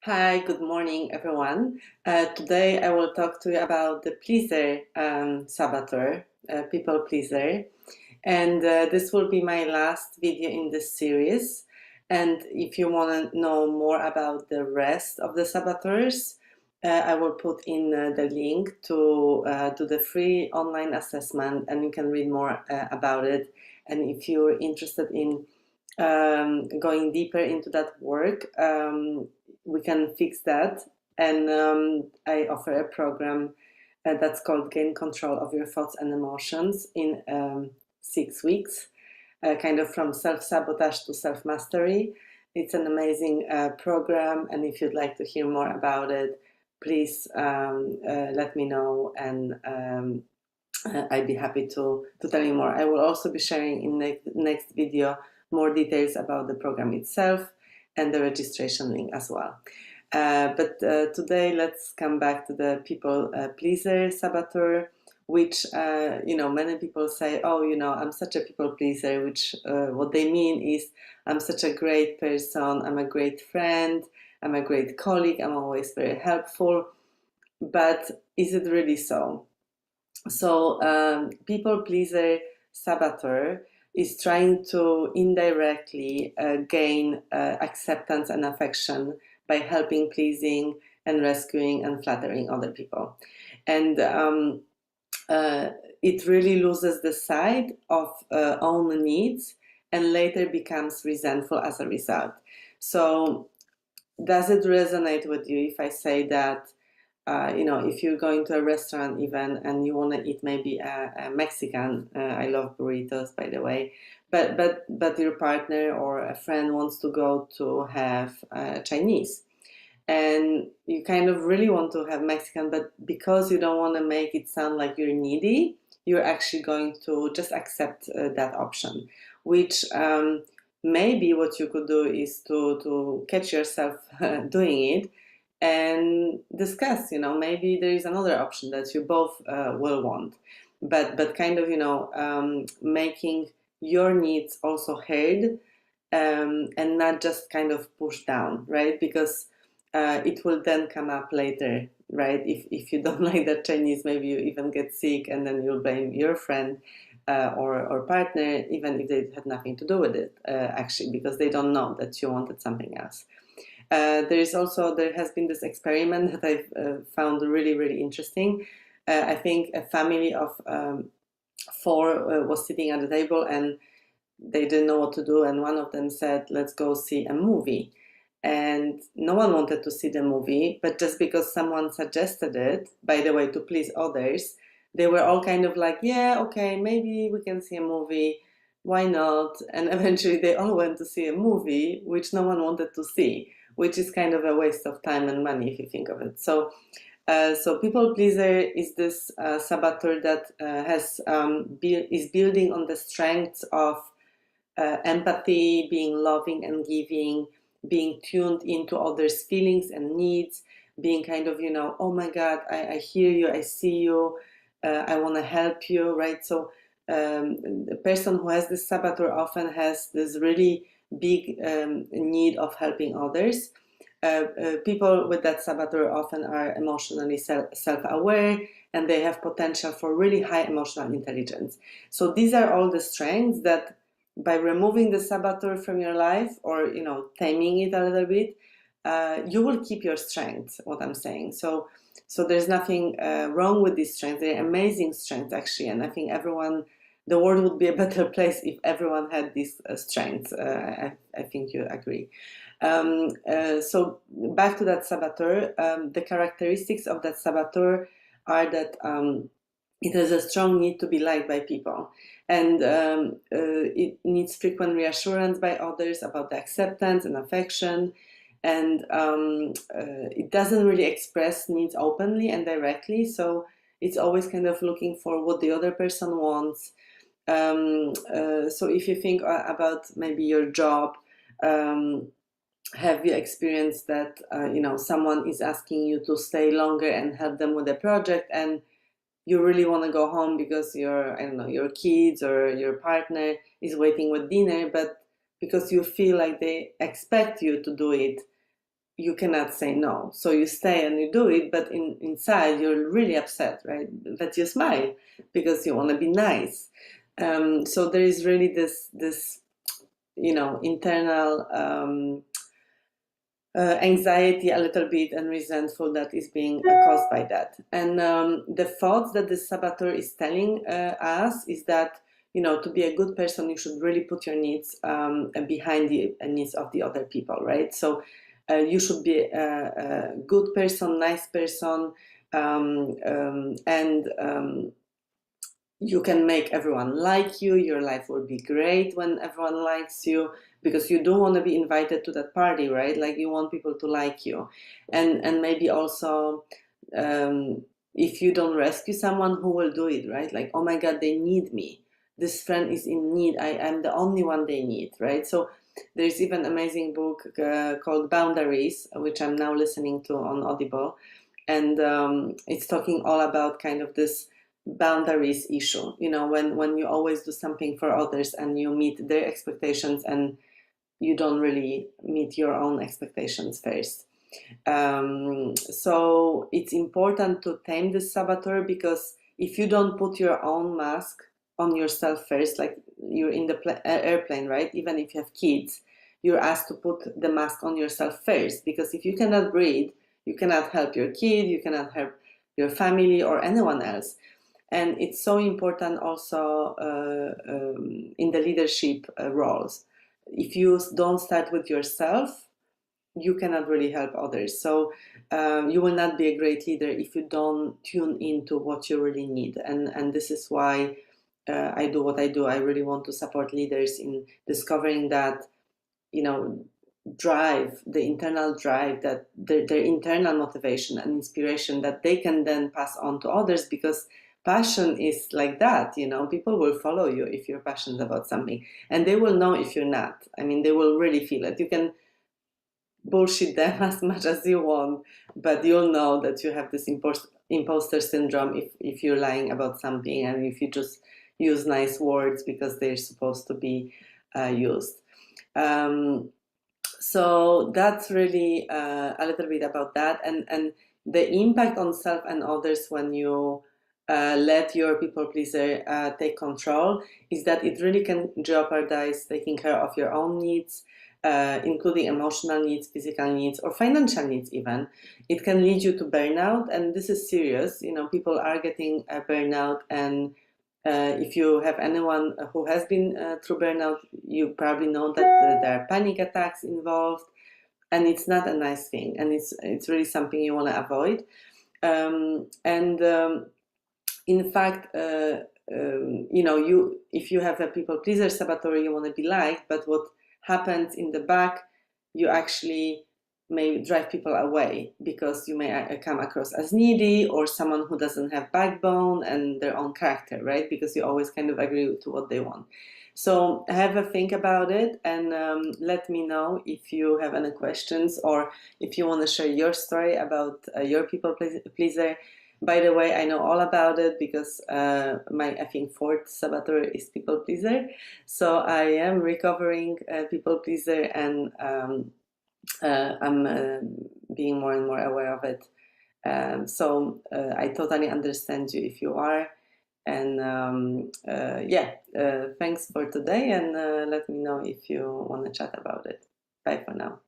Hi, good morning, everyone. Today I will talk to you about the pleaser saboteur, people pleaser, and this will be my last video in this series. And if you want to know more about the rest of the saboteurs, I will put in the link to the free online assessment, and you can read more about it. And if you're interested in going deeper into that work, we can fix that. And I offer a program that's called Gain Control of Your Thoughts and Emotions in 6 weeks, kind of from self-sabotage to self-mastery. It's an amazing program, and if you'd like to hear more about it, please let me know, and I'd be happy to tell you more. I will also be sharing in the next video more details about the program itself and the registration link as well. But today, let's come back to the people pleaser saboteur, which, many people say, oh, I'm such a people pleaser, which what they mean is I'm such a great person, I'm a great friend, I'm a great colleague, I'm always very helpful. But is it really so? So, people pleaser saboteur is trying to indirectly gain acceptance and affection by helping, pleasing, and rescuing and flattering other people. And it really loses the sight of own needs and later becomes resentful as a result. So, does it resonate with you if I say that? If you're going to a restaurant even and you want to eat maybe a Mexican, I love burritos, by the way, but your partner or a friend wants to go to have Chinese, and you kind of really want to have Mexican, but because you don't want to make it sound like you're needy, you're actually going to just accept that option, which maybe what you could do is to catch yourself doing it and discuss, maybe there is another option that you both will want, but kind of, making your needs also heard, and not just kind of pushed down, right? Because it will then come up later, right? If you don't like that Chinese, maybe you even get sick, and then you'll blame your friend or partner, even if they had nothing to do with it, actually, because they don't know that you wanted something else. There has been this experiment that I've found really, really interesting. I think a family of four was sitting at the table, and they didn't know what to do, and one of them said, let's go see a movie. And no one wanted to see the movie, but just because someone suggested it, by the way, to please others, they were all kind of like, yeah, okay, maybe we can see a movie, why not? And eventually they all went to see a movie which no one wanted to see, which is kind of a waste of time and money if you think of it. So people pleaser is this saboteur that is building on the strengths of empathy, being loving and giving, being tuned into others' feelings and needs, being kind of, oh my God, I hear you, I see you, I want to help you, right? So the person who has this saboteur often has this really big need of helping others. People with that saboteur often are emotionally self-aware, and they have potential for really high emotional intelligence. So these are all the strengths that, by removing the saboteur from your life, or taming it a little bit, you will keep your strengths. What I'm saying. So there's nothing wrong with these strengths. They're amazing strengths, actually, and I think the world would be a better place if everyone had these strengths. I think you agree. So back to that saboteur, the characteristics of that saboteur are that it has a strong need to be liked by people, and it needs frequent reassurance by others about the acceptance and affection, and it doesn't really express needs openly and directly, so it's always kind of looking for what the other person wants. So if you think about maybe your job, have you experienced that someone is asking you to stay longer and help them with a project, and you really want to go home because your kids or your partner is waiting with dinner, but because you feel like they expect you to do it, you cannot say no. So you stay and you do it, but inside you're really upset, right? But you smile because you want to be nice. So there is really this internal anxiety a little bit and resentful that is being caused by that. And the thoughts that the saboteur is telling us is that, to be a good person, you should really put your needs behind the needs of the other people, right? So you should be a good person, nice person, and you can make everyone like you. Your life will be great when everyone likes you, because you don't want to be invited to that party, right? Like, you want people to like you. And maybe also, if you don't rescue someone, who will do it, right? Like, oh my God, they need me. This friend is in need. I'm the only one they need, right? So there's even an amazing book called Boundaries, which I'm now listening to on Audible. And it's talking all about kind of this boundaries issue, when you always do something for others and you meet their expectations and you don't really meet your own expectations first. So it's important to tame the saboteur, because if you don't put your own mask on yourself first, like you're in the airplane, right? Even if you have kids, you're asked to put the mask on yourself first, because if you cannot breathe, you cannot help your kid, you cannot help your family or anyone else. And it's so important also in the leadership roles. If you don't start with yourself, you cannot really help others. So you will not be a great leader if you don't tune into what you really need. And this is why I do what I do. I really want to support leaders in discovering that, drive, the internal drive, that their internal motivation and inspiration that they can then pass on to others, because passion is like that. People will follow you if you're passionate about something, and they will know if you're not. I mean, they will really feel it. You can bullshit them as much as you want, but you'll know that you have this imposter syndrome if you're lying about something, and if you just use nice words because they're supposed to be used. So that's really a little bit about that, and the impact on self and others when you let your people pleaser take control is that it really can jeopardize taking care of your own needs, including emotional needs, physical needs, or financial needs even. It can lead you to burnout, and this is serious. People are getting a burnout, and if you have anyone who has been through burnout, you probably know that there are panic attacks involved, and it's not a nice thing, and it's really something you want to avoid. In fact, if you have a people pleaser saboteur, you want to be liked, but what happens in the back, you actually may drive people away, because you may come across as needy or someone who doesn't have backbone and their own character, right? Because you always kind of agree to what they want. So have a think about it, and let me know if you have any questions, or if you want to share your story about your people pleaser. By the way, I know all about it, because I think fourth saboteur is people pleaser. So I am recovering people pleaser, and I'm being more and more aware of it. So I totally understand you if you are. And thanks for today, and let me know if you want to chat about it. Bye for now.